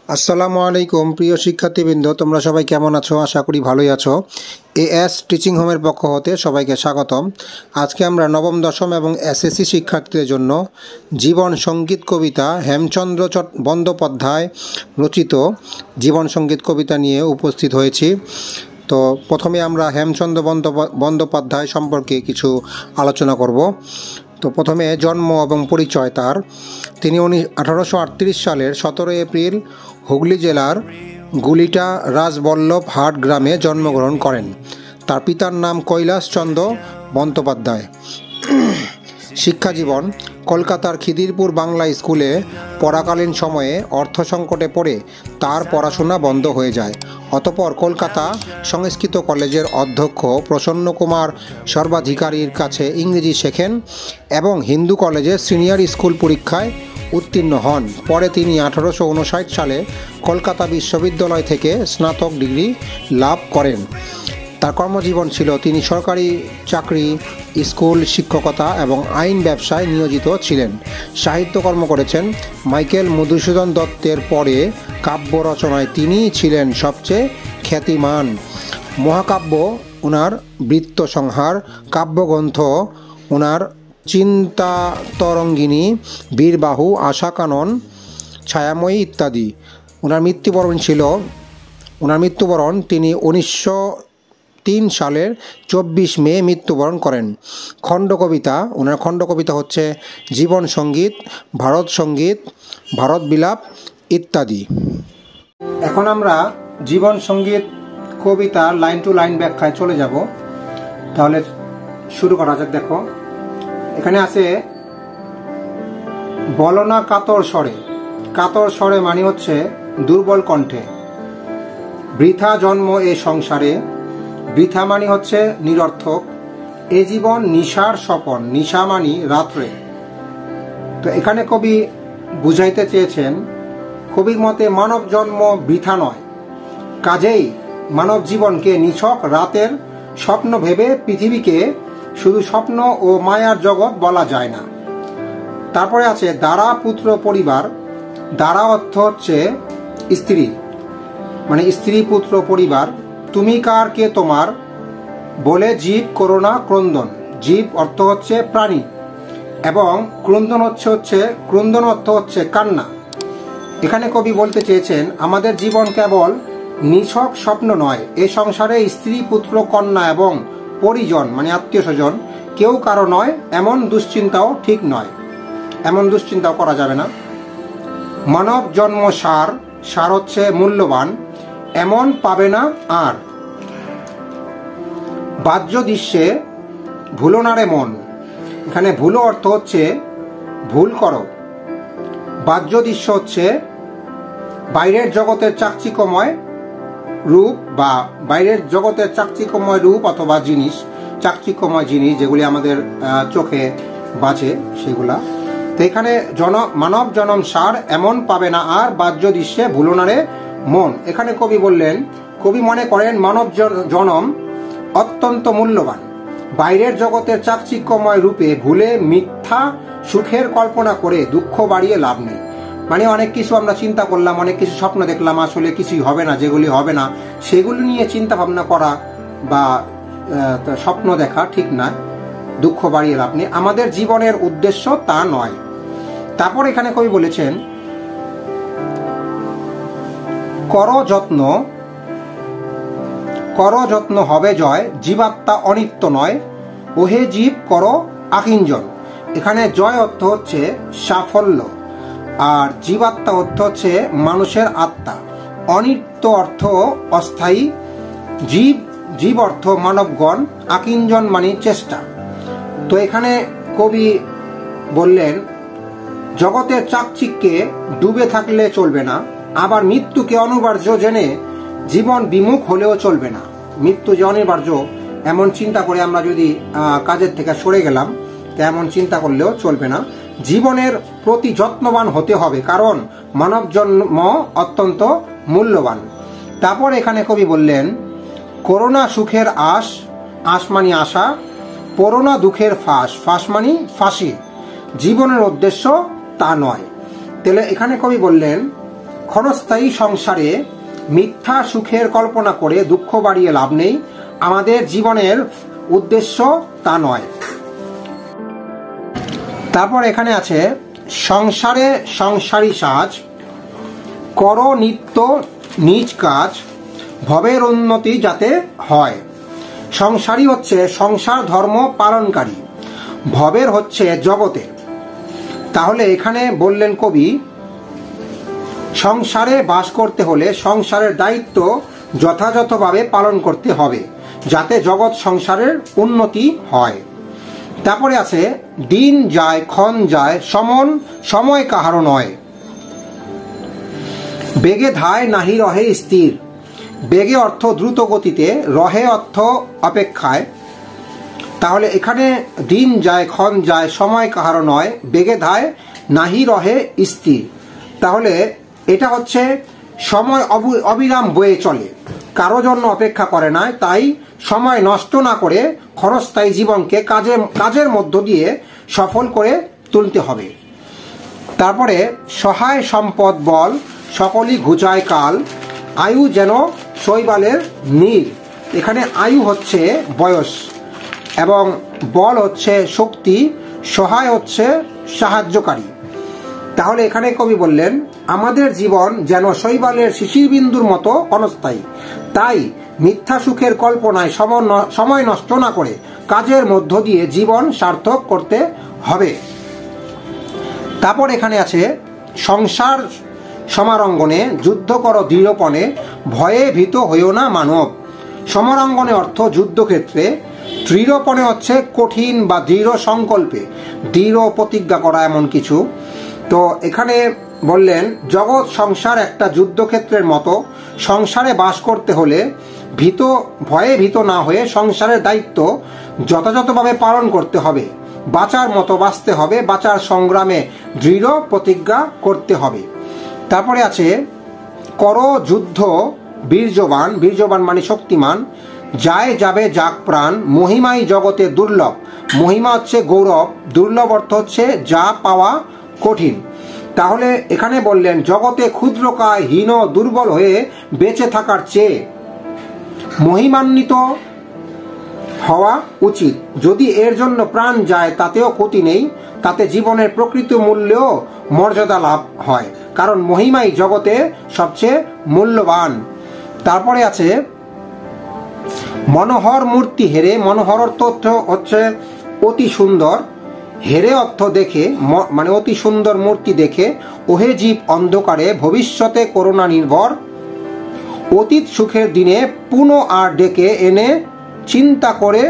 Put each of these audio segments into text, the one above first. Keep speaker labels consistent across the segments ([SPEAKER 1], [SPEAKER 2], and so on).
[SPEAKER 1] আসসালামু আলাইকুম প্রিয় শিক্ষার্থীবৃন্দ, তোমরা সবাই কেমন আছো? আশা করি ভালোই আছো। এএস টিচিং হোমের পক্ষ হতে সবাইকে স্বাগতম। আজকে আমরা নবম দশম এবং এসএসসি শিক্ষার্থীদের জন্য জীবন সঙ্গীত কবিতা হেমচন্দ্র বন্দ্যোপাধ্যায় রচিত জীবন সঙ্গীত কবিতা নিয়ে উপস্থিত হয়েছি। তো প্রথমে আমরা হেমচন্দ্র বন্দ্যোপাধ্যায় সম্পর্কে কিছু আলোচনা করব। তো প্রথমে জন্ম এবং পরিচয় তার। তিনি 1838 সালের 17 এপ্রিল হুগলি জেলার গুলিটা রাজবল্লভ হাট গ্রামে জন্মগ্রহণ করেন। তার পিতার নাম কৈলাসচন্দ্র বন্দ্যোপাধ্যায়। শিক্ষাজীবন: কলকাতার খিদিরপুর বাংলা স্কুলে পড়াকালীন সময়ে অর্থ সংকটে পড়ে তার পড়াশোনা বন্ধ হয়ে যায়। অতঃপর কলকাতা সংস্কৃত কলেজের অধ্যক্ষ প্রসন্ন কুমার সর্বাধিকারীর কাছে ইংরেজি শেখেন এবং হিন্দু কলেজে সিনিয়র স্কুল পরীক্ষায় উত্তীর্ণ হন। পরে তিনি 1859 সালে কলকাতা বিশ্ববিদ্যালয় থেকে স্নাতক ডিগ্রি লাভ করেন। তার কর্মজীবন ছিল তিনি সরকারি চাকরি, স্কুল শিক্ষকতা এবং আইন ব্যবসায় নিয়োজিত ছিলেন। সাহিত্যকর্ম করেছেন। মাইকেল মধুসূদন দত্তের পরে কাব্য রচনায় তিনিই ছিলেন সবচেয়ে খ্যাতিমান। মহাকাব্য ওনার বৃত্তসংহার, কাব্যগ্রন্থ ওনার চিন্তাতরঙ্গিনী, বীরবাহু, আশাকানন, ছায়াময়ী ইত্যাদি। ওনার মৃত্যুবরণ তিনি 1903 সালের 24 মে মৃত্যুবরণ করেন। খণ্ডকবিতা: ওনার খণ্ডকবিতা হচ্ছে জীবন সঙ্গীত, ভারত সঙ্গীত, ভারত বিলাপ ইত্যাদি। এখন আমরা জীবন সঙ্গীত কবিতা লাইন টু লাইন ব্যাখ্যায় চলে যাব। তাহলে শুরু করা যাক। দেখো, এখানে আছে বলনা কাতর স্বরে। কাতর স্বরে মানে হচ্ছে দুর্বল কণ্ঠে। বৃথা জন্ম এ সংসারে। বৃথা মানে হচ্ছে নিরর্থক। এ জীবন নিশার স্বপন। নিশা মানি রাত্রে। তো এখানে কবি বুঝাইতে চেয়েছেন, কবির মতে মানব জন্ম বৃথা নয়। কাজেই মানব জীবনকে নিছক রাতের স্বপ্ন ভেবে পৃথিবীকে শুধু স্বপ্ন ও মায়ার জগৎ বলা যায় না। তারপরে আছে দ্বারা পুত্র পরিবার। দ্বারা অর্থ হচ্ছে স্ত্রী, মানে স্ত্রী পুত্র পরিবার। তুমি কার কে তোমার বলে জীব করোনা ক্রন্দন। জীব অর্থ হচ্ছে প্রাণী এবং ক্রন্দন অর্থ হচ্ছে কান্না। এখানে কবি বলতে চেয়েছেন আমাদের জীবন কেবল নিছক স্বপ্ন নয়। এ সংসারে স্ত্রী পুত্র কন্যা এবং পরিজন মানে আত্মীয় স্বজন কেউ কারো নয়, এমন দুশ্চিন্তাও ঠিক নয়। এমন দুশ্চিন্তাও করা যাবে না। মানব জন্ম সার। সার হচ্ছে মূল্যবান, এমন পাবে না আর। বাহ্য দৃশ্যে ভুলো না রে মন। এখানে ভুলো অর্থ হচ্ছে ভুল করো। বাহ্য দৃশ্য হচ্ছে বাইরের জগতের চাকচিক্যময় রূপ বা বাইরের জগতের চাকচিক্যময় রূপ অথবা জিনিস, চাকচিক্যময় জিনিস যেগুলি আমাদের চোখে বাজে সেগুলা। তো এখানে মানব জনম সার, এমন পাবে না আর। বাহ্য দৃশ্যে ভুলো না রে মন। এখানে কবি বললেন, কবি মনে করেন মানব জনম অত্যন্ত মূল্যবান। বাইরের জগতের চাকচিক্যময় রূপে ভুলে মিথ্যা সুখের কল্পনা করে দুঃখ বাড়িয়ে লাভ নেই। মানে অনেক কিছু আমরা চিন্তা করলাম, অনেক কিছু স্বপ্ন দেখলাম, আসলে কিছুই হবে না, যেগুলি হবে না সেগুলি নিয়ে চিন্তা ভাবনা করা বা স্বপ্ন দেখা ঠিক না। দুঃখ বাড়িয়ে লাভ নেই। আমাদের জীবনের উদ্দেশ্য তা নয়। তারপর এখানে কবি বলেছেন কর যত্ন হবে জয়। জীবাত্মা অনিত্য নয়, ওহে জীব কর আকিঞ্জন। এখানে জয় অর্থ হচ্ছে সাফল্য আর জীবাত্মা অর্থ হচ্ছে মানুষের আত্মা। অনিত্য অর্থ অস্থায়ী। জীব অর্থ মানবগণ। আকিঞ্জন মানে চেষ্টা। তো এখানে কবি বললেন জগতের চাকচিক্যে ডুবে থাকলে চলবে না, আবার মৃত্যুকে অনিবার্য জেনে জীবন বিমুখ হলেও চলবে না। মৃত্যু যে অনিবার্য এমন চিন্তা করে আমরা যদি কাজের থেকে সরে গেলাম, তেমন চিন্তা করলেও চলবে না। জীবনের প্রতি যত্নবান হতে হবে, কারণ মানব জন্ম অত্যন্ত মূল্যবান। তারপর এখানে কবি বললেন করোনা সুখের আশ। আশ মানি আশা। করোনা দুঃখের ফাঁস। ফাঁস মানি ফাঁসি। জীবনের উদ্দেশ্য তা নয়। তাহলে এখানে কবি বললেন ক্ষণস্থায়ী সংসারে মিথ্যা সুখের কল্পনা করে দুঃখ বাড়িয়ে লাভ নেই। আমাদের জীবনের উদ্দেশ্য তা নয়। তারপর এখানে আছে সংসারে সংসারী সাজ, করো নিত্য নিজ কাজ, ভবের উন্নতি যাতে হয়। সংসারী হচ্ছে সংসার ধর্ম পালনকারী, ভবের হচ্ছে জগতের। তাহলে এখানে বললেন কবি, সংসারে বাস করতে হলে সংসারের দায়িত্ব যথাযথভাবে পালন করতে হবে, যাতে জগৎ সংসারের উন্নতি হয়। তারপরে আছে দিন যায় ক্ষণ যায় সমন সময় কাহারও নয়, বেগে ধায় নাহি রহে স্থির। বেগে অর্থ দ্রুত গতিতে, রহে অর্থ অপেক্ষায়। তাহলে এখানে দিন যায় ক্ষণ যায় সময় কাহারও নয়, বেগে ধায় নাহি রহে স্থির। তাহলে এটা হচ্ছে সময় অবিরাম বয়ে চলে, কারো জন্য অপেক্ষা করে না। তাই সময় নষ্ট না করে ক্ষণস্থায়ী জীবনকে কাজের মধ্য দিয়ে সফল করে তুলতে হবে। তারপরে সহায় সম্পদ বল সকলই ঘুচায় কাল, আয়ু যেন শৈবালের নীল। এখানে আয়ু হচ্ছে বয়স এবং বল হচ্ছে শক্তি, সহায় হচ্ছে সাহায্যকারী। তাহলে এখানে কবি বললেন আমাদের জীবন যেন শৈবালের শিশির বিন্দুর মতো ক্ষণস্থায়ী। তাই মিথ্যা সুখের কল্পনায় সময় নষ্ট না করে কাজের মধ্য দিয়ে জীবন সার্থক করতে হবে। তারপর এখানে আছে সংসার সমারঙ্গনে যুদ্ধ করো দৃঢ়পণে, ভয়ে ভীত হইও না মানব। সমরাঙ্গনে অর্থ যুদ্ধক্ষেত্রে, দৃঢ়পণে হচ্ছে কঠিন বা দৃঢ় সংকল্পে, দৃঢ় প্রতিজ্ঞা করা এমন কিছু। তো এখানে বললেন জগৎ সংসার একটা যুদ্ধক্ষেত্রের মতো। সংসারে বাস করতে হলে ভয়ে ভীত না হয়ে সংসারের দায়িত্ব যথাযথভাবে পালন করতে হবে, বাঁচার মতো বাঁচতে হবে, বাঁচার সংগ্রামে দৃঢ় প্রতিজ্ঞা করতে হবে। তারপরে আছে করো যুদ্ধ বীর্যবান, বীর্যবান মানে শক্তিমান, যায় যাবে যাক প্রাণ, মহিমাই জগতে দুর্লভ। মহিমা হচ্ছে গৌরব, দুর্লভ অর্থ হচ্ছে যা পাওয়া কঠিন। তাহলে এখানে বললেন জগতে ক্ষুদ্রকায় হীন দুর্বল হয়ে বেঁচে থাকার চেয়ে মহিমান্বিত হওয়া উচিত। যদি এর জন্য প্রাণ যায় তাতেও ক্ষতি নেই, তাতে জীবনের প্রকৃত মূল্যেও মর্যাদা লাভ হয়, কারণ মহিমাই জগতে সবচেয়ে মূল্যবান। তারপরে আছে মনোহর মূর্তি হেরে, মনোহর অর্থ হচ্ছে অতি সুন্দর, হেরে অর্থ দেখে মানে অতি সুন্দর মূর্তি দেখে, ওহে জীব অন্ধকারে ভবিষ্যতে করুণা নির্ভর। অতীত সুখের দিনে পুনঃ আর ডেকে এনে চিন্তা করে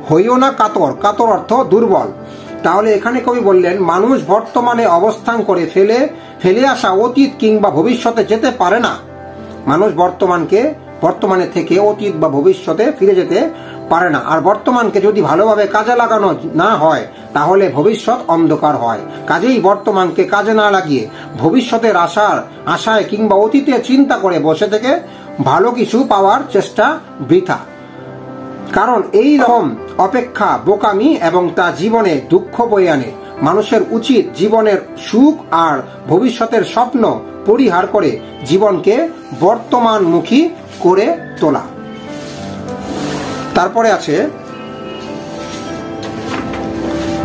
[SPEAKER 1] হইও না কাতর, কাতর অর্থ দুর্বল। তাহলে এখানে কবি বললেন মানুষ বর্তমানে অবস্থান করে ফেলে আসা অতীত কিংবা ভবিষ্যতে যেতে পারে না। মানুষ বর্তমানে থেকে অতীত বা ভবিষ্যতে ফিরে যেতে পারে না। আর বর্তমানকে যদি ভালোভাবে কাজে লাগানো না হয় তাহলে ভবিষ্যৎ অন্ধকার হয়। কাজেই বর্তমানকে কাজে না লাগিয়ে ভবিষ্যতের আশায় কিংবা অতীতে চিন্তা করে বসে থেকে ভালো কিছু পাওয়ার চেষ্টা বৃথা। কারণ এই রকম অপেক্ষা বোকামি এবং তা জীবনে দুঃখ বয়ে আনে। মানুষের উচিত জীবনের সুখ আর ভবিষ্যতের স্বপ্ন পরিহার করে জীবনকে বর্তমানমুখী করে তোলা। তারপরে আছে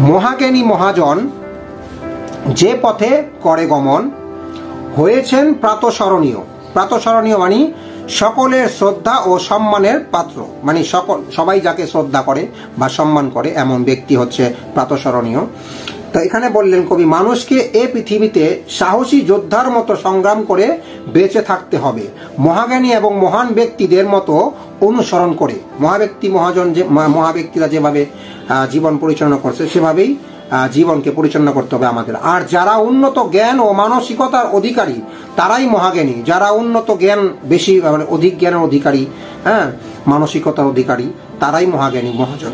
[SPEAKER 1] মহাজ্ঞানী মহাজন যে পথে করে গমন, হয়েছেন প্রাতঃস্মরণীয়। প্রাতঃস্মরণীয় মানে সকলের শ্রদ্ধা ও সম্মানের পাত্র, মানে সবাই যাকে শ্রদ্ধা করে বা সম্মান করে এমন ব্যক্তি হচ্ছে প্রাতঃস্মরণীয়। তো এখানে বললেন কবি মানুষকে এ পৃথিবীতে সাহসী যোদ্ধার মতো সংগ্রাম করে বেঁচে থাকতে হবে, মহাজ্ঞানী এবং মহান ব্যক্তিদের মতো অনুসরণ করে। মহাব্যক্তিরা যেভাবে জীবন পরিচালনা করছে সেভাবেই জীবনকে পরিচালনা করতে হবে আমাদের। আর যারা উন্নত জ্ঞান ও মানসিকতার অধিকারী তারাই মহাজ্ঞানী। যারা উন্নত জ্ঞান বেশি মানে অধিক জ্ঞানের অধিকারী, মানসিকতার অধিকারী তারাই মহাজ্ঞানী মহাজন।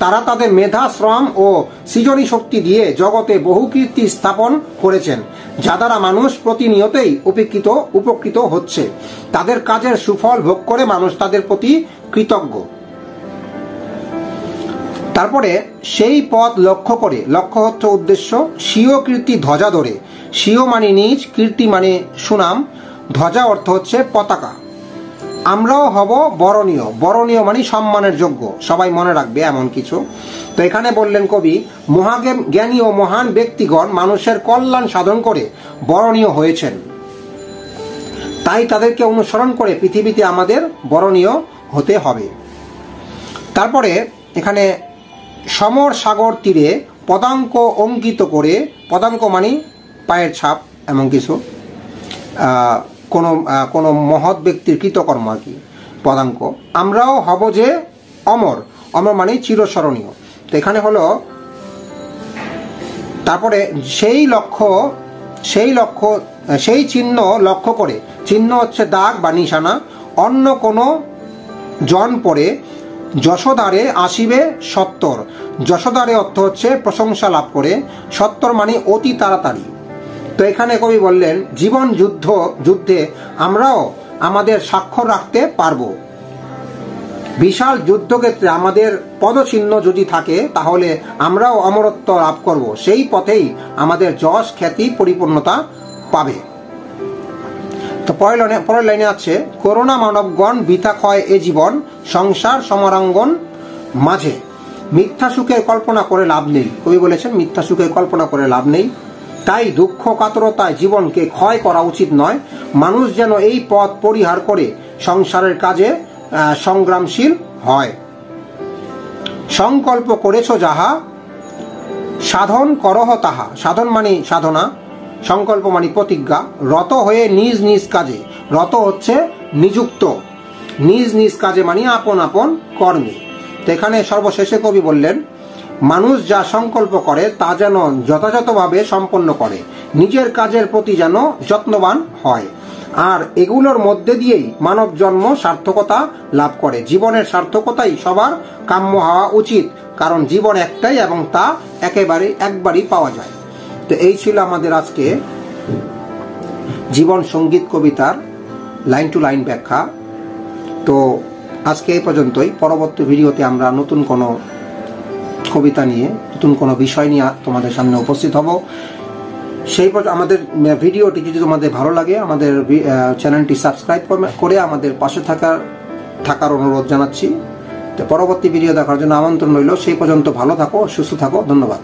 [SPEAKER 1] তারা তাদের মেধা শ্রম ও সৃজনী শক্তি দিয়ে জগতে বহু কীর্তি স্থাপন করেছেন, যা দ্বারা মানুষ প্রতিনিয়তই উপকৃত হচ্ছে। তাদের কাজের সুফল ভোগ করে মানুষ তাদের প্রতি কৃতজ্ঞ। তারপরে সেই পথ লক্ষ্য করে, লক্ষ্য হচ্ছে উদ্দেশ্য, স্বীয় কীর্তি ধ্বজা ধরে স্বীয় মানে নিজ, কীর্তি মানে সুনাম, ধ্বজা অর্থ হচ্ছে পতাকা। আমরাও হব বরণীয়, বরণীয় মানে সম্মানের যোগ্য, সবাই মনে রাখবে এমন কিছু। তো এখানে বললেন কবি, মহাজ্ঞানী ও মহান ব্যক্তিগণ মানুষের কল্যাণ সাধন করে বরণীয় হয়েছেন, তাই তাদেরকে অনুসরণ করে পৃথিবীতে আমাদের বরণীয় হতে হবে। তারপরে এখানে সমর সাগর তীরে পদাঙ্ক অঙ্কিত করে, পদাঙ্ক মানে পায়ের ছাপ এমন কিছু, কোনো মহৎ ব্যক্তির কৃতকর্ম আর কি পদাঙ্ক। আমরাও হব যে অমর, অমর মানে চিরস্মরণীয়। তো এখানে হলো তারপরে সেই চিহ্ন লক্ষ্য করে, চিহ্ন হচ্ছে দাগ বা নিশানা, অন্য কোনো জন পরে যশোদারে আসিবে সত্তর। যশোদারে অর্থ হচ্ছে প্রশংসা লাভ করে, সত্তর মানে অতি তাড়াতাড়ি। তো এখানে কবি বললেন, জীবন যুদ্ধে আমরাও আমাদের স্বাক্ষর রাখতে পারবো। বিশাল যুদ্ধক্ষেত্রে আমাদের পদচিহ্ন যদি থাকে তাহলে আমরাও অমরত্ব লাভ করব, সেই পথেই আমাদের যশ খ্যাতি পরিপূর্ণতা পাবে। তো পরের লাইনে আছে, করোনা মানবগণ বৃথা ক্ষয় এ জীবন, সংসার সমরাঙ্গন মাঝে। মিথ্যা সুখের কল্পনা করে লাভ নেই, কবি বলেছেন মিথ্যা সুখের কল্পনা করে লাভ নেই, তাই দুঃখ কাতরতায় জীবনকে ক্ষয় করা উচিত নয়। মানুষ যেন এই পথ পরিহার করে সংসারের কাজে সংগ্রামশীল হয়। সংকল্প করেছ যাহা সাধন করহ তাহা, সাধন মানে সাধনা, সংকল্প মানে প্রতিজ্ঞা। রত হয়ে নিজ নিজ কাজে, রত হচ্ছে নিযুক্ত, নিজ নিজ কাজে মানে আপন আপন কর্মে। তো এখানে সর্বশেষে কবি বললেন, মানুষ যা সংকল্প করে তা যেন যথাযথভাবে সম্পন্ন করে, নিজের কাজের প্রতি যেন যত্নবান হয়, আর এগুলোর মধ্যে দিয়েই মানব জন্ম সার্থকতা লাভ করে। জীবনের সার্থকতাই সবার কাম্য হওয়া উচিত, কারণ জীবন একটাই এবং তা একবারই পাওয়া যায়। তো এই ছিল আমাদের আজকে জীবন সঙ্গীত কবিতার লাইন টু লাইন ব্যাখ্যা। তো আজকে এই পর্যন্তই। পরবর্তী ভিডিওতে আমরা নতুন কোনো কবিতা নিয়ে, নতুন কোনো বিষয় নিয়ে তোমাদের সামনে উপস্থিত হব। সেই আমাদের ভিডিওটি যদি তোমাদের ভালো লাগে, আমাদের চ্যানেলটি সাবস্ক্রাইব করে আমাদের পাশে থাকার অনুরোধ জানাচ্ছি। তো পরবর্তী ভিডিও দেখার জন্য আমন্ত্রণ রইল। সেই পর্যন্ত ভালো থাকো, সুস্থ থাকো, ধন্যবাদ।